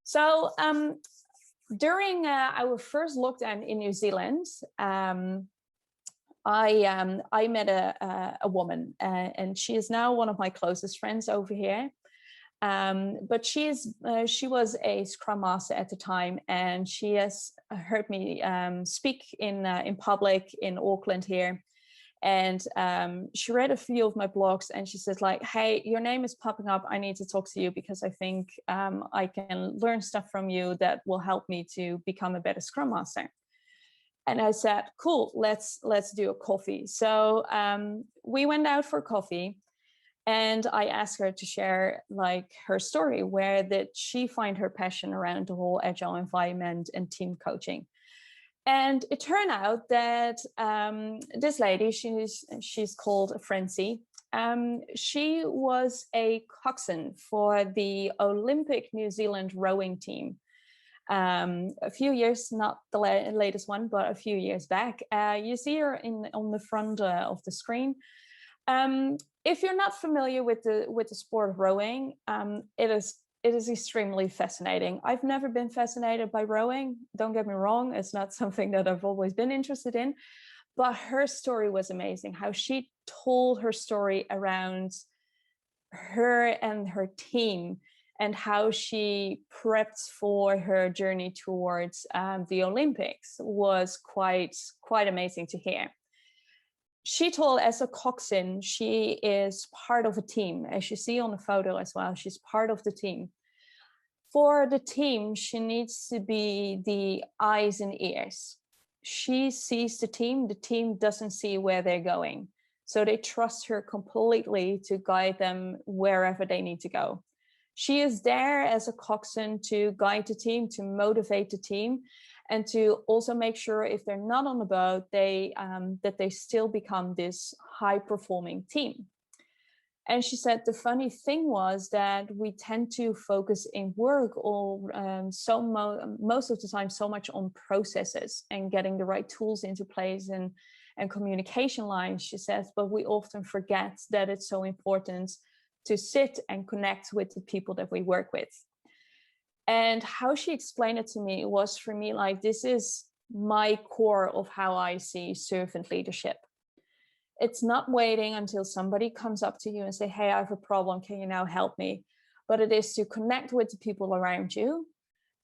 So during our first lockdown in New Zealand, I met a woman, and she is now one of my closest friends over here. But she was a Scrum Master at the time, and she has heard me speak in public in Auckland here. And she read a few of my blogs, and she said, like, hey, your name is popping up. I need to talk to you because I think I can learn stuff from you that will help me to become a better Scrum Master. And I said, cool, let's do a coffee. So we went out for coffee, and I asked her to share like her story. Where did she find her passion around the whole Agile environment and team coaching? And it turned out that this lady, she's called Francie. She was a coxswain for the Olympic New Zealand rowing team. A few years, not the latest one, but a few years back. You see her on the front of the screen. If you're not familiar with the sport of rowing, it is extremely fascinating. I've never been fascinated by rowing. Don't get me wrong, it's not something that I've always been interested in, but her story was amazing. How she told her story around her and her team, and how she prepped for her journey towards the Olympics was quite amazing to hear. She told, as a coxswain, she is part of a team. As you see on the photo as well, she's part of the team. For the team, she needs to be the eyes and ears. She sees the team doesn't see where they're going. So they trust her completely to guide them wherever they need to go. She is there as a coxswain to guide the team, to motivate the team, and to also make sure if they're not on the boat, that they still become this high-performing team. And she said the funny thing was that we tend to focus in work most of the time so much on processes and getting the right tools into place and communication lines, she says, but we often forget that it's so important to sit and connect with the people that we work with. And how she explained it to me was, for me, like, this is my core of how I see servant leadership. It's not waiting until somebody comes up to you and say, hey, I have a problem, can you now help me? But it is to connect with the people around you,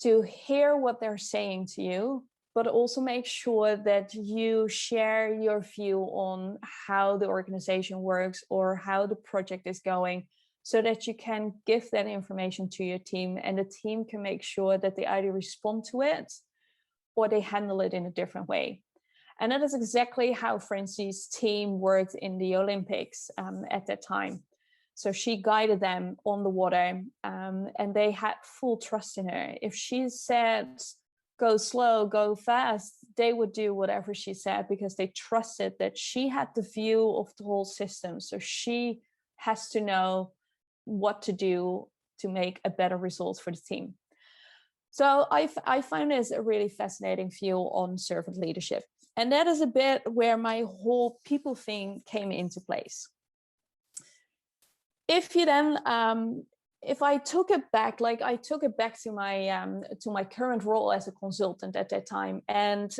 to hear what they're saying to you, but also make sure that you share your view on how the organization works or how the project is going, so that you can give that information to your team, and the team can make sure that they either respond to it or they handle it in a different way. And that is exactly how Francie's team worked in the Olympics at that time. So she guided them on the water, and they had full trust in her. If she said, go slow, go fast, they would do whatever she said, because they trusted that she had the view of the whole system. So she has to know what to do to make a better result for the team. So I find this a really fascinating view on servant leadership. And that is a bit where my whole people thing came into place. If you then, if I took it back, like I took it back to my current role as a consultant at that time. And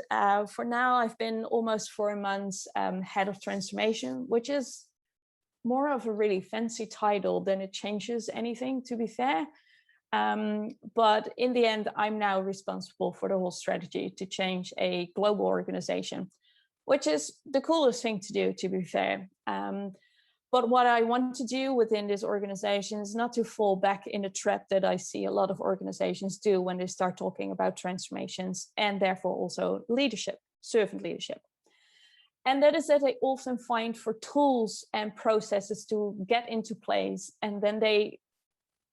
for now, I've been almost 4 months head of transformation, which is more of a really fancy title than it changes anything, to be fair. But in the end, I'm now responsible for the whole strategy to change a global organization, which is the coolest thing to do, to be fair. But what I want to do within this organization is not to fall back in the trap that I see a lot of organizations do when they start talking about transformations, and therefore also leadership, servant leadership. And that is that they often find for tools and processes to get into place, and then they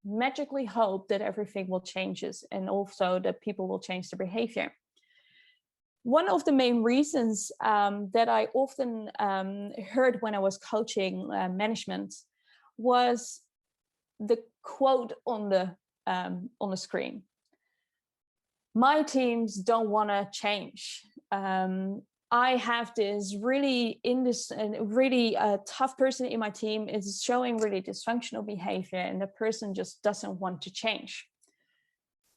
magically hope that everything will change, and also that people will change their behavior. One of the main reasons that I often heard when I was coaching management was the quote on the screen. My teams don't want to change. I have this really tough person in my team is showing really dysfunctional behavior, and the person just doesn't want to change.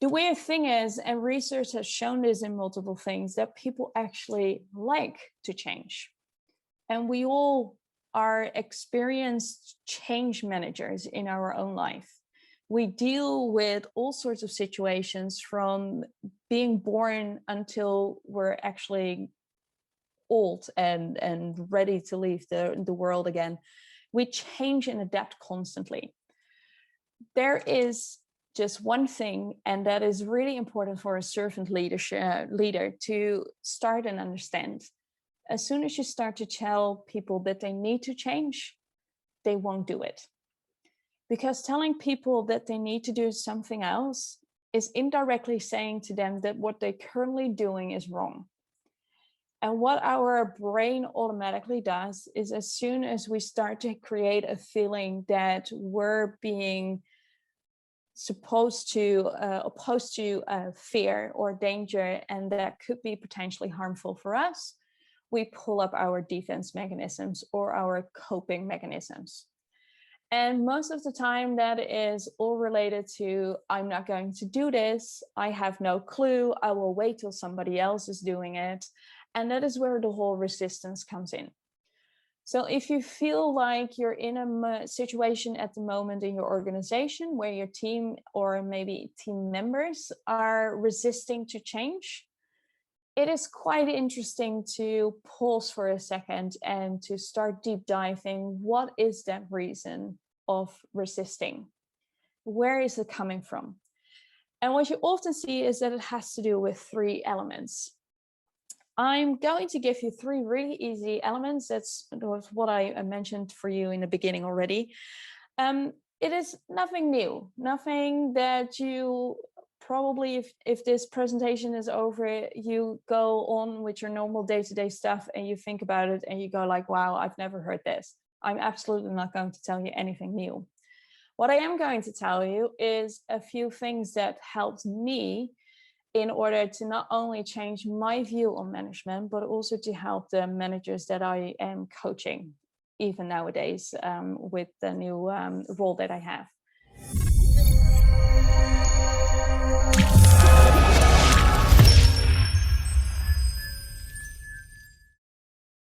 The weird thing is, and research has shown this in multiple things, that people actually like to change. And we all are experienced change managers in our own life. We deal with all sorts of situations from being born until we're actually old and ready to leave the world again. We change and adapt constantly. There is just one thing, and that is really important for a servant leader to start and understand. As soon as you start to tell people that they need to change, they won't do it. Because telling people that they need to do something else is indirectly saying to them that what they're currently doing is wrong. And what our brain automatically does is, as soon as we start to create a feeling that we're being opposed to fear or danger, and that could be potentially harmful for us, we pull up our defense mechanisms or our coping mechanisms. And most of the time that is all related to, I'm not going to do this, I have no clue, I will wait till somebody else is doing it. And that is where the whole resistance comes in. So if you feel like you're in a situation at the moment in your organization where your team or maybe team members are resisting to change, it is quite interesting to pause for a second and to start deep diving. What is that reason of resisting? Where is it coming from? And what you often see is that it has to do with 3 elements. I'm going to give you 3 really easy elements. That's what I mentioned for you in the beginning already. It is nothing new, nothing that you probably, if this presentation is over, you go on with your normal day-to-day stuff and you think about it and you go like, wow, I've never heard this. I'm absolutely not going to tell you anything new. What I am going to tell you is a few things that helped me in order to not only change my view on management, but also to help the managers that I am coaching, even nowadays, with the new role that I have.